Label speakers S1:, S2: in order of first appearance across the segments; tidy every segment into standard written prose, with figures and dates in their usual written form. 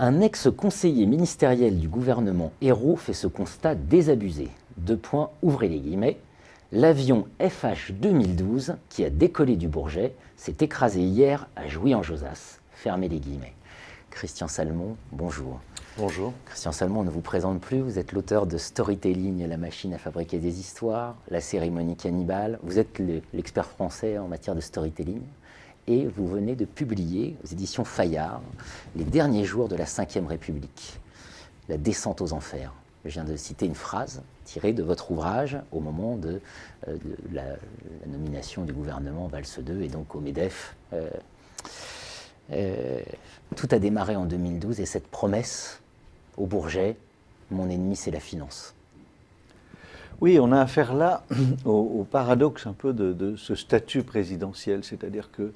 S1: Un ex-conseiller ministériel du gouvernement Ayrault fait ce constat désabusé. Deux points, ouvrez les guillemets. L'avion FH 2012, qui a décollé du Bourget, s'est écrasé hier à Jouy-en-Josas. Fermez les guillemets. Christian Salmon, bonjour.
S2: Bonjour.
S1: Christian Salmon, on ne vous présente plus, vous êtes l'auteur de Storytelling, la machine à fabriquer des histoires, la cérémonie cannibale. Vous êtes l'expert français en matière de storytelling. Et vous venez de publier aux éditions Fayard les derniers jours de la Ve République, la descente aux enfers. Je viens de citer une phrase tirée de votre ouvrage au moment de la nomination du gouvernement Valls II et donc au MEDEF. Tout a démarré en 2012 et cette promesse au Bourget, mon ennemi c'est la finance.
S2: Oui, on a affaire là au paradoxe un peu de ce statut présidentiel, c'est-à-dire que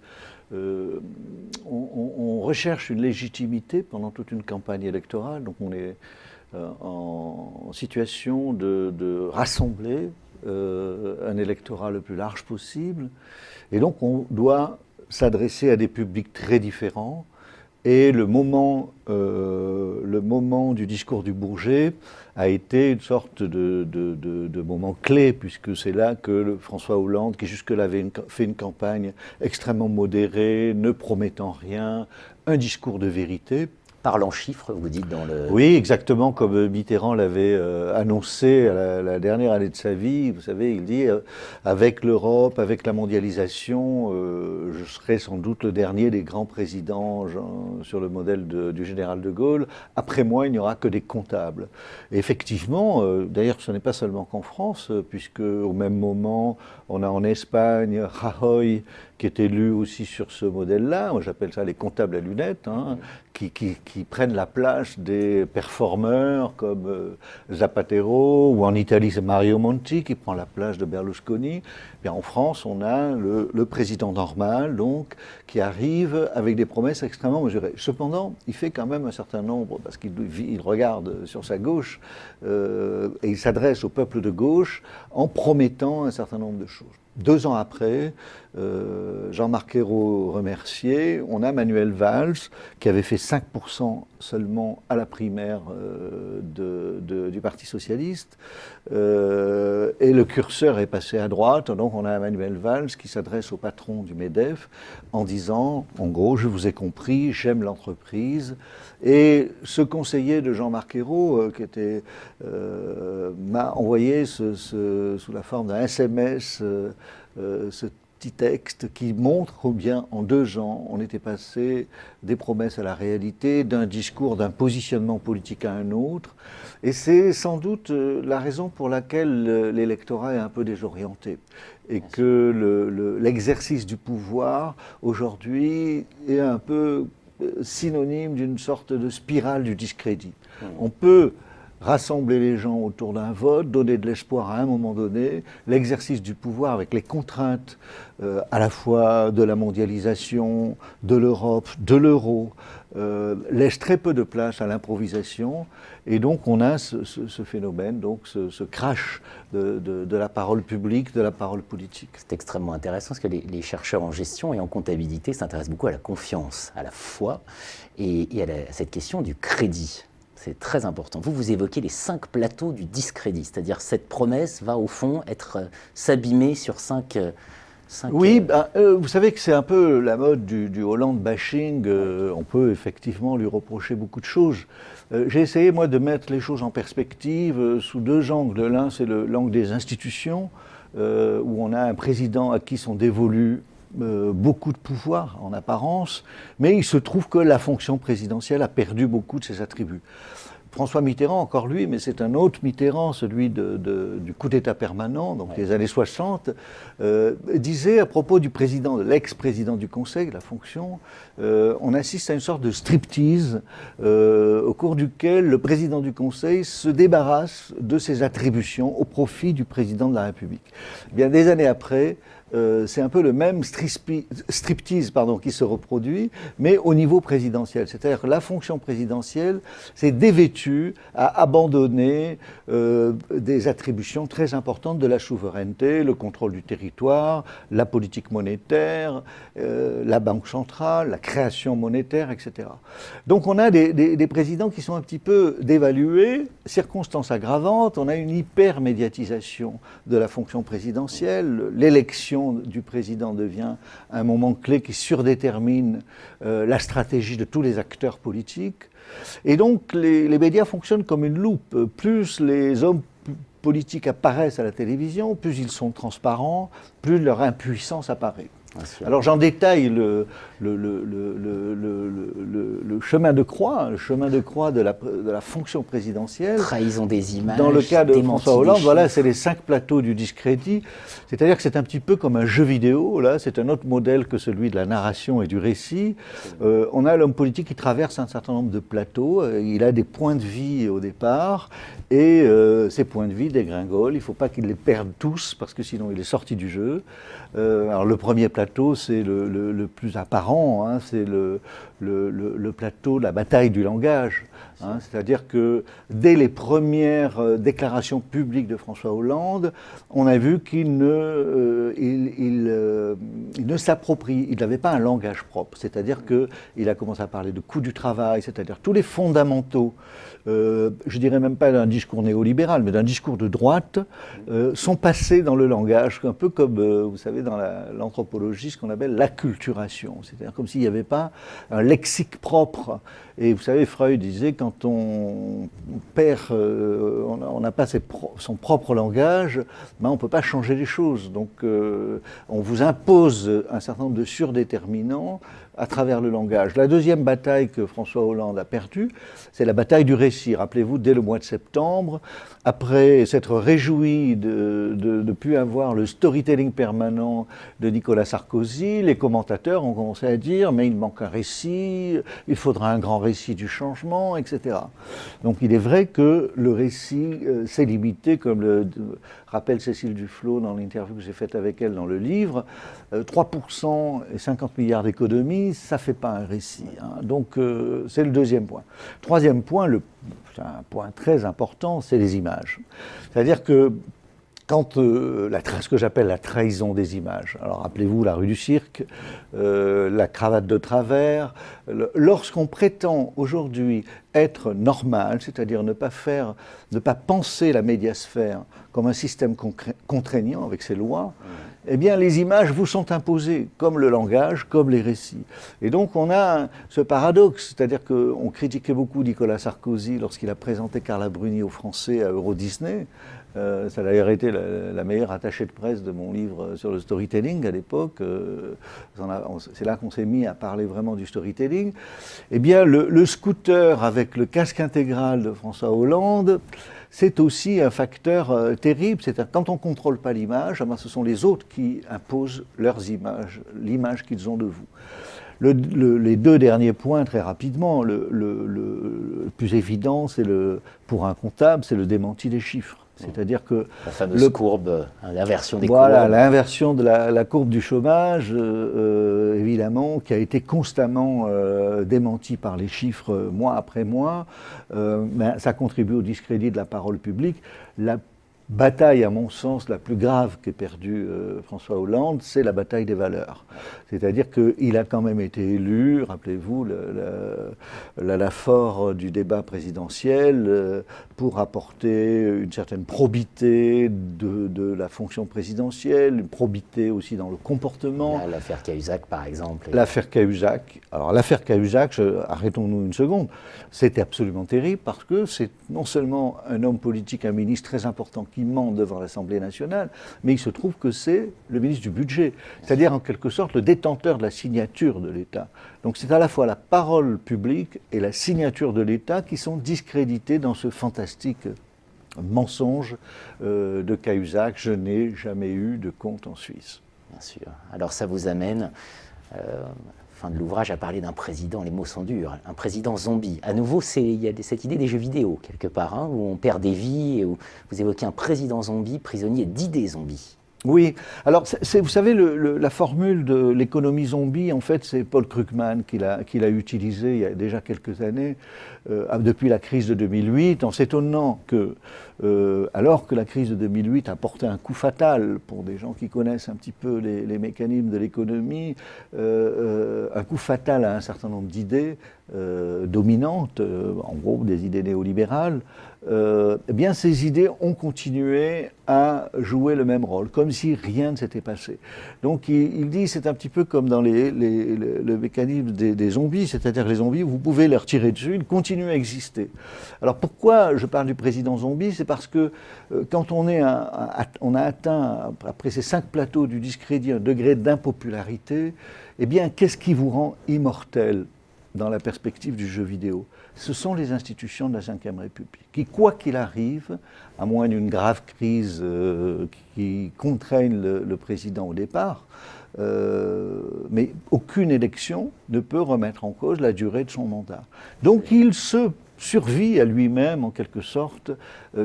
S2: on recherche une légitimité pendant toute une campagne électorale, donc on est en situation de rassembler un électorat le plus large possible, et donc on doit s'adresser à des publics très différents. Et le moment du discours du Bourget a été une sorte de moment clé, puisque c'est là que François Hollande, qui jusque-là avait fait une campagne extrêmement modérée, ne promettant rien, un discours de vérité.
S1: Parle en chiffres, vous dites dans le...
S2: Oui, exactement comme Mitterrand l'avait annoncé à la dernière année de sa vie. Vous savez, il dit avec l'Europe, avec la mondialisation, je serai sans doute le dernier des grands présidents sur le modèle du général de Gaulle. Après moi, il n'y aura que des comptables. Et effectivement, d'ailleurs, ce n'est pas seulement qu'en France, puisque au même moment, on a en Espagne Rajoy, qui est élu aussi sur ce modèle-là. Moi, j'appelle ça les comptables à lunettes, hein, qui prennent la place des performeurs comme Zapatero, ou en Italie, c'est Mario Monti qui prend la place de Berlusconi. Bien, en France, on a le président normal, donc, qui arrive avec des promesses extrêmement mesurées. Cependant, il fait quand même un certain nombre, parce qu'il regarde sur sa gauche, et il s'adresse au peuple de gauche en promettant un certain nombre de choses. 2 ans après, Jean-Marc Ayrault remercié, on a Manuel Valls qui avait fait 5% seulement à la primaire du Parti Socialiste, et le curseur est passé à droite, donc on a Manuel Valls qui s'adresse au patron du MEDEF en disant, en gros, je vous ai compris, j'aime l'entreprise. Et ce conseiller de Jean-Marc Ayrault, m'a envoyé sous la forme d'un SMS ce petit texte qui montre combien en 2 ans on était passé des promesses à la réalité, d'un discours, d'un positionnement politique à un autre. Et c'est sans doute la raison pour laquelle l'électorat est un peu désorienté. Et que l'exercice du pouvoir aujourd'hui est un peu synonyme d'une sorte de spirale du discrédit. On peut rassembler les gens autour d'un vote, donner de l'espoir à un moment donné. L'exercice du pouvoir avec les contraintes à la fois de la mondialisation, de l'Europe, de l'euro, laisse très peu de place à l'improvisation. Et donc on a ce phénomène, donc ce crash de la parole publique, de la parole politique.
S1: C'est extrêmement intéressant parce que les chercheurs en gestion et en comptabilité s'intéressent beaucoup à la confiance, à la foi et à cette question du crédit. C'est très important. Vous évoquez les 5 plateaux du discrédit, c'est-à-dire cette promesse va au fond s'abîmer sur 5...
S2: Oui, vous savez que c'est un peu la mode du Hollande bashing. On peut effectivement lui reprocher beaucoup de choses. J'ai essayé, moi, de mettre les choses en perspective sous 2 angles. L'un, c'est l'angle des institutions, où on a un président à qui sont dévolus beaucoup de pouvoir en apparence, mais il se trouve que la fonction présidentielle a perdu beaucoup de ses attributs. François Mitterrand, encore lui, mais c'est un autre Mitterrand, celui du coup d'État permanent, donc des années 60, disait à propos du président, de l'ex-président du Conseil, de la fonction, on assiste à une sorte de striptease au cours duquel le président du Conseil se débarrasse de ses attributions au profit du président de la République. Bien, des années après, c'est un peu le même striptease qui se reproduit, mais au niveau présidentiel. C'est-à-dire que la fonction présidentielle s'est dévêtue à abandonner des attributions très importantes de la souveraineté, le contrôle du territoire, la politique monétaire, la banque centrale, la création monétaire, etc. Donc on a des présidents qui sont un petit peu dévalués, circonstances aggravantes, on a une hyper-médiatisation de la fonction présidentielle, l'élection du président devient un moment clé qui surdétermine la stratégie de tous les acteurs politiques. Et donc les médias fonctionnent comme une loupe. Plus les hommes politiques apparaissent à la télévision, plus ils sont transparents, plus leur impuissance apparaît. Alors j'en détaille le chemin de croix, de la fonction présidentielle.
S1: Trahison des images.
S2: Dans le cas de François Hollande, voilà, c'est les 5 plateaux du discrédit. C'est-à-dire que c'est un petit peu comme un jeu vidéo. Là, c'est un autre modèle que celui de la narration et du récit. On a l'homme politique qui traverse un certain nombre de plateaux. Il a des points de vie au départ, et ces points de vie dégringolent. Il ne faut pas qu'il les perde tous, parce que sinon il est sorti du jeu. Alors le premier plateau, c'est le plus apparent, hein, c'est le plateau de la bataille du langage. Hein, c'est-à-dire que dès les premières déclarations publiques de François Hollande, on a vu qu'il ne s'approprie, il n'avait pas un langage propre. C'est-à-dire qu'il a commencé à parler de coût du travail, c'est-à-dire tous les fondamentaux, je dirais même pas d'un discours néolibéral, mais d'un discours de droite, sont passés dans le langage, un peu comme, vous savez, dans l'anthropologie, ce qu'on appelle l'acculturation. C'est-à-dire comme s'il n'y avait pas un lexique propre. Et vous savez, Freud disait, quand on perd, on n'a pas son propre langage, ben on ne peut pas changer les choses. Donc on vous impose un certain nombre de surdéterminants à travers le langage. La deuxième bataille que François Hollande a perdue, c'est la bataille du récit. Rappelez-vous, dès le mois de septembre, après s'être réjoui de ne plus avoir le storytelling permanent de Nicolas Sarkozy, les commentateurs ont commencé à dire « mais il manque un récit, il faudra un grand récit du changement, etc. » Donc il est vrai que le récit s'est limité, comme le rappelle Cécile Duflot dans l'interview que j'ai faite avec elle dans le livre, 3% et 50 milliards d'économies, ça ne fait pas un récit. Hein. Donc c'est le deuxième point. Troisième point, c'est un point très important, c'est les images. C'est-à-dire que quand ce que j'appelle la trahison des images, alors rappelez-vous la rue du Cirque, la cravate de travers, lorsqu'on prétend aujourd'hui être normal, c'est-à-dire ne pas penser la médiasphère comme un système contraignant avec ses lois, eh bien les images vous sont imposées, comme le langage, comme les récits. Et donc on a ce paradoxe, c'est-à-dire qu'on critiquait beaucoup Nicolas Sarkozy lorsqu'il a présenté Carla Bruni aux Français à Euro Disney. Ça a d'ailleurs été la meilleure attachée de presse de mon livre sur le storytelling à l'époque. C'est là qu'on s'est mis à parler vraiment du storytelling. Eh bien, le scooter avec le casque intégral de François Hollande, c'est aussi un facteur terrible. C'est-à-dire quand on ne contrôle pas l'image, ce sont les autres qui imposent leurs images, l'image qu'ils ont de vous. Les deux derniers points, très rapidement, le plus évident, pour un comptable, c'est le démenti des chiffres. C'est-à-dire que
S1: la fameuse courbe, l'inversion des courbes.
S2: Voilà, l'inversion de la courbe du chômage, évidemment, qui a été constamment démentie par les chiffres mois après mois, ça contribue au discrédit de la parole publique. La bataille, à mon sens, la plus grave qu'ait perdue François Hollande, c'est la bataille des valeurs. C'est-à-dire qu'il a quand même été élu, rappelez-vous, l'anaphore du débat présidentiel, pour apporter une certaine probité de la fonction présidentielle, une probité aussi dans le comportement.
S1: L'affaire Cahuzac, par exemple.
S2: L'affaire Cahuzac. Alors l'affaire Cahuzac, arrêtons-nous une seconde, c'était absolument terrible parce que c'est non seulement un homme politique, un ministre très important qui ment devant l'Assemblée nationale, mais il se trouve que c'est le ministre du budget, c'est-à-dire en quelque sorte le détenteur de la signature de l'État. Donc c'est à la fois la parole publique et la signature de l'État qui sont discréditées dans ce fantastique mensonge de Cahuzac. Je n'ai jamais eu de compte en Suisse.
S1: Bien sûr. Alors ça vous amène, fin de l'ouvrage, à parler d'un président, les mots sont durs, un président zombie. À nouveau, il y a cette idée des jeux vidéo, quelque part, hein, où on perd des vies, et où vous évoquez un président zombie, prisonnier d'idées zombies.
S2: Oui, alors vous savez, la formule de l'économie zombie, en fait, c'est Paul Krugman qui l'a utilisée il y a déjà quelques années, depuis la crise de 2008, en s'étonnant que, alors que la crise de 2008 a porté un coup fatal pour des gens qui connaissent un petit peu les mécanismes de l'économie, un coup fatal à un certain nombre d'idées dominantes, en gros des idées néolibérales, eh bien ces idées ont continué à jouer le même rôle, comme si rien ne s'était passé. Donc il dit, c'est un petit peu comme dans le mécanisme des zombies, c'est-à-dire que les zombies, vous pouvez les retirer dessus, ils continuent à exister. Alors pourquoi je parle du président zombie? C'est parce que quand on a atteint, après ces 5 plateaux du discrédit, un degré d'impopularité, eh bien qu'est-ce qui vous rend immortel dans la perspective du jeu vidéo? Ce sont les institutions de la Ve République, qui, quoi qu'il arrive, à moins d'une grave crise qui contraigne le président au départ, mais aucune élection ne peut remettre en cause la durée de son mandat. Donc il se survit à lui-même, en quelque sorte,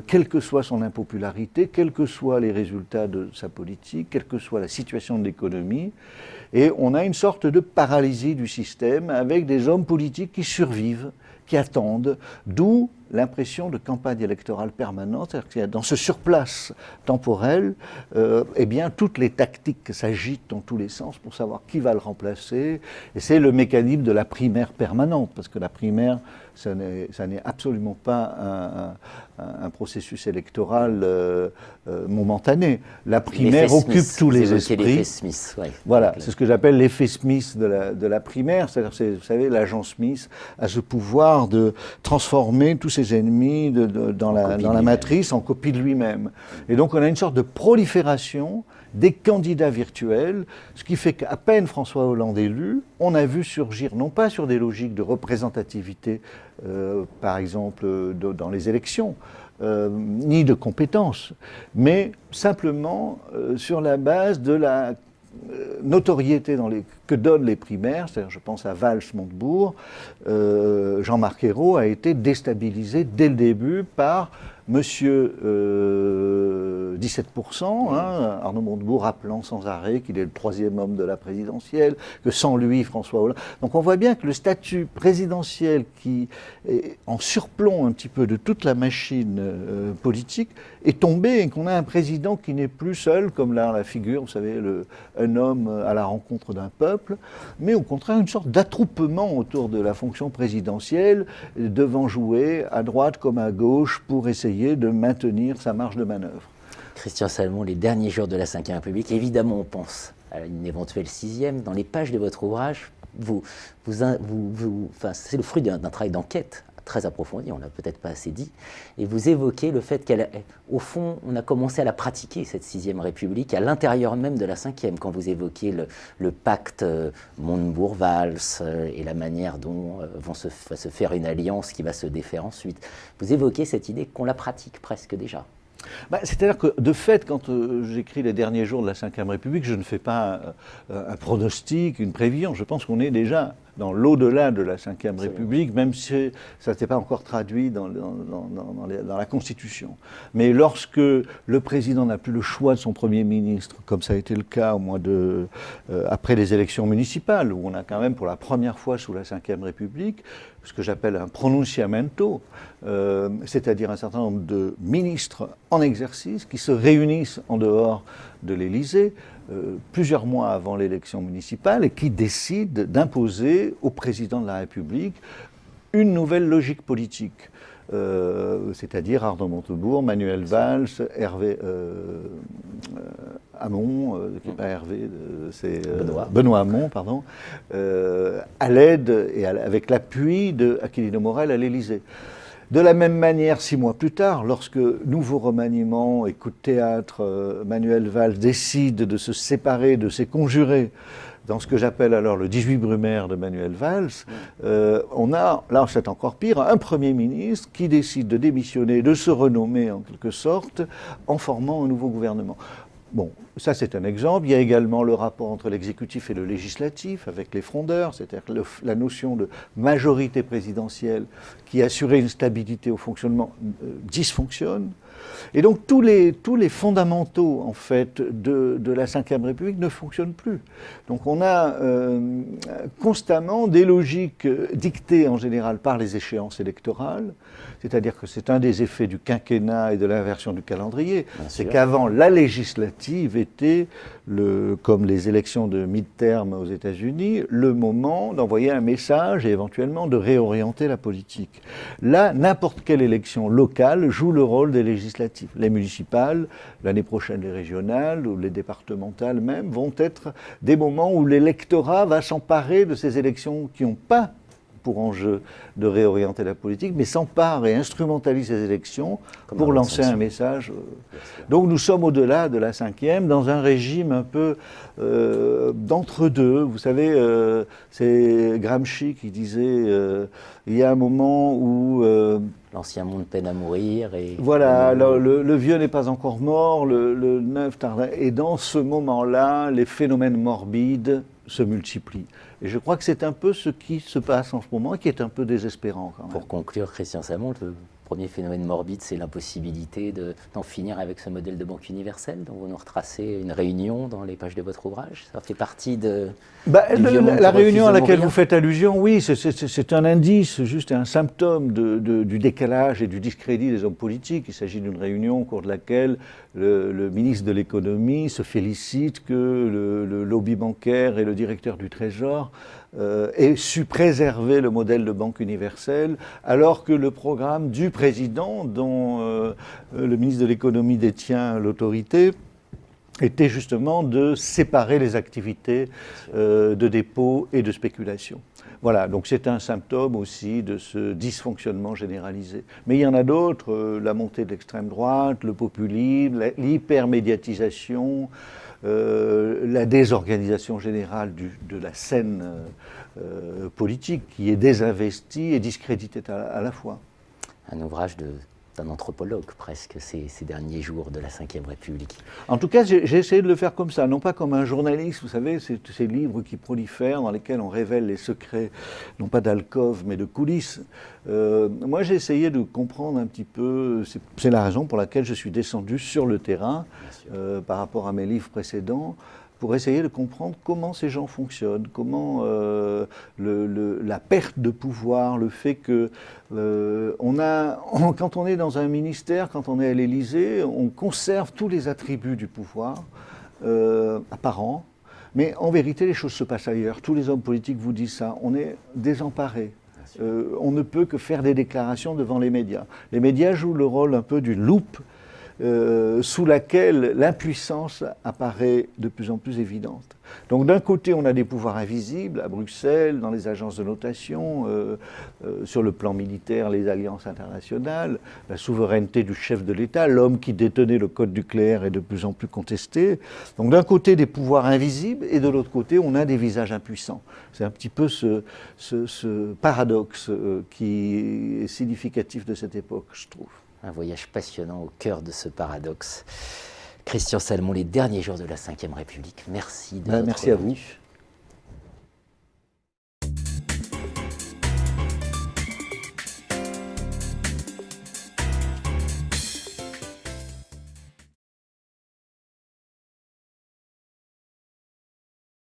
S2: quelle que soit son impopularité, quels que soient les résultats de sa politique, quelle que soit la situation de l'économie, et on a une sorte de paralysie du système avec des hommes politiques qui survivent, qui attendent, d'où l'impression de campagne électorale permanente, c'est-à-dire qu'il y a dans ce surplace temporel, eh bien, toutes les tactiques s'agitent dans tous les sens pour savoir qui va le remplacer, et c'est le mécanisme de la primaire permanente, parce que la primaire, ça n'est absolument pas un processus électoral momentané. La primaire occupe tous les esprits.
S1: L'effet Smith, ouais.
S2: Voilà, c'est ce que j'appelle l'effet Smith de la primaire, c'est-à-dire, vous savez, l'agent Smith a ce pouvoir de transformer tous ses ennemis dans la matrice en copie de lui-même. Et donc on a une sorte de prolifération des candidats virtuels, ce qui fait qu'à peine François Hollande élu, on a vu surgir, non pas sur des logiques de représentativité, par exemple dans les élections, ni de compétences, mais simplement sur la base de la notoriété que donnent les primaires, c'est-à-dire je pense à Valls-Montebourg, Jean-Marc Ayrault a été déstabilisé dès le début par Monsieur 17%, Arnaud Montebourg rappelant sans arrêt qu'il est le 3e homme de la présidentielle, que sans lui, François Hollande. Donc on voit bien que le statut présidentiel qui est en surplomb un petit peu de toute la machine politique est tombé et qu'on a un président qui n'est plus seul, comme là la figure, vous savez, un homme à la rencontre d'un peuple, mais au contraire une sorte d'attroupement autour de la fonction présidentielle, devant jouer à droite comme à gauche pour essayer de maintenir sa marge de manœuvre.
S1: Christian Salmon, les derniers jours de la Ve République, évidemment on pense à une éventuelle 6e. Dans les pages de votre ouvrage, c'est le fruit d'un travail d'enquête très approfondi, on ne l'a peut-être pas assez dit, et vous évoquez le fait qu'au fond, on a commencé à la pratiquer, cette 6e République, à l'intérieur même de la 5e, quand vous évoquez le pacte Montebourg-Valls et la manière dont va se faire une alliance qui va se défaire ensuite. Vous évoquez cette idée qu'on la pratique presque déjà.
S2: C'est-à-dire que, de fait, quand j'écris les derniers jours de la Ve République, je ne fais pas un pronostic, une prévision. Je pense qu'on est déjà dans l'au-delà de la Ve République, même si ça n'était pas encore traduit dans la Constitution. Mais lorsque le président n'a plus le choix de son Premier ministre, comme ça a été le cas au après les élections municipales, où on a quand même pour la première fois sous la Ve République ce que j'appelle un pronunciamento, c'est-à-dire un certain nombre de ministres en exercice qui se réunissent en dehors de l'Élysée plusieurs mois avant l'élection municipale et qui décident d'imposer au président de la République une nouvelle logique politique. C'est-à-dire Arnaud Montebourg, Manuel Valls, Hervé Hamon, qui n'est pas Hervé, c'est Benoît Hamon, pardon, à l'aide et avec l'appui d'Aquilino Morel à l'Élysée. De la même manière, 6 mois plus tard, lorsque nouveau remaniement et coup de théâtre, Manuel Valls décide de se séparer de ses conjurés dans ce que j'appelle alors le 18 Brumaire de Manuel Valls, on a, là c'est encore pire, un Premier ministre qui décide de démissionner, de se renommer en quelque sorte, en formant un nouveau gouvernement. Bon, ça c'est un exemple. Il y a également le rapport entre l'exécutif et le législatif avec les frondeurs, c'est-à-dire que la notion de majorité présidentielle qui assurait une stabilité au fonctionnement dysfonctionne. Et donc tous les fondamentaux en fait de la Ve République ne fonctionnent plus. Donc on a constamment des logiques dictées en général par les échéances électorales, c'est-à-dire que c'est un des effets du quinquennat et de l'inversion du calendrier, c'est qu'avant la législative était, comme les élections de mid-term aux États-Unis, le moment d'envoyer un message et éventuellement de réorienter la politique. Là, n'importe quelle élection locale joue le rôle des législatives. Les municipales, l'année prochaine les régionales ou les départementales même, vont être des moments où l'électorat va s'emparer de ces élections qui n'ont pas pour enjeu de réorienter la politique, mais s'empare et instrumentalise ces élections pour lancer un message. Donc nous sommes au-delà de la Ve, dans un régime un peu d'entre-deux. Vous savez, c'est Gramsci qui disait il y a un moment où...
S1: l'ancien monde peine à mourir. Et
S2: voilà, le vieux n'est pas encore mort, le neuf tarde. Et dans ce moment-là, les phénomènes morbides se multiplient. Et je crois que c'est un peu ce qui se passe en ce moment et qui est un peu désespérant quand même.
S1: Pour conclure, Christian Salmon, le premier phénomène morbide, c'est l'impossibilité d'en finir avec ce modèle de banque universelle dont vous nous retracez une réunion dans les pages de votre ouvrage. Ça fait partie de...
S2: la réunion à laquelle vous faites allusion, oui, c'est un indice, juste un symptôme du décalage et du discrédit des hommes politiques. Il s'agit d'une réunion au cours de laquelle le ministre de l'économie se félicite que le lobby bancaire et le directeur du Trésor aient su préserver le modèle de banque universelle, alors que le programme du président, dont le ministre de l'économie détient l'autorité, était justement de séparer les activités de dépôt et de spéculation. Voilà, donc c'est un symptôme aussi de ce dysfonctionnement généralisé. Mais il y en a d'autres, la montée de l'extrême droite, le populisme, l'hypermédiatisation, la désorganisation générale de la scène politique qui est désinvestie et discréditée à la fois.
S1: Un ouvrage d'un anthropologue presque ces derniers jours de la Ve République.
S2: En tout cas, j'ai essayé de le faire comme ça, non pas comme un journaliste, vous savez, ces livres qui prolifèrent, dans lesquels on révèle les secrets, non pas d'alcôve, mais de coulisses. Moi, j'ai essayé de comprendre un petit peu, c'est la raison pour laquelle je suis descendu sur le terrain, par rapport à mes livres précédents, pour essayer de comprendre comment ces gens fonctionnent, comment la perte de pouvoir, le fait que quand on est dans un ministère, quand on est à l'Élysée, on conserve tous les attributs du pouvoir apparent, mais en vérité les choses se passent ailleurs. Tous les hommes politiques vous disent ça, on est désemparés. On ne peut que faire des déclarations devant les médias. Les médias jouent le rôle un peu d'une loupe sous laquelle l'impuissance apparaît de plus en plus évidente. Donc d'un côté, on a des pouvoirs invisibles à Bruxelles, dans les agences de notation, sur le plan militaire, les alliances internationales, la souveraineté du chef de l'État, l'homme qui détenait le code nucléaire est de plus en plus contesté. Donc d'un côté, des pouvoirs invisibles, et de l'autre côté, on a des visages impuissants. C'est un petit peu ce paradoxe qui est significatif de cette époque, je trouve.
S1: Un voyage passionnant au cœur de ce paradoxe. Christian Salmon, les derniers jours de la Ve République. Merci de votre
S2: Merci à vous.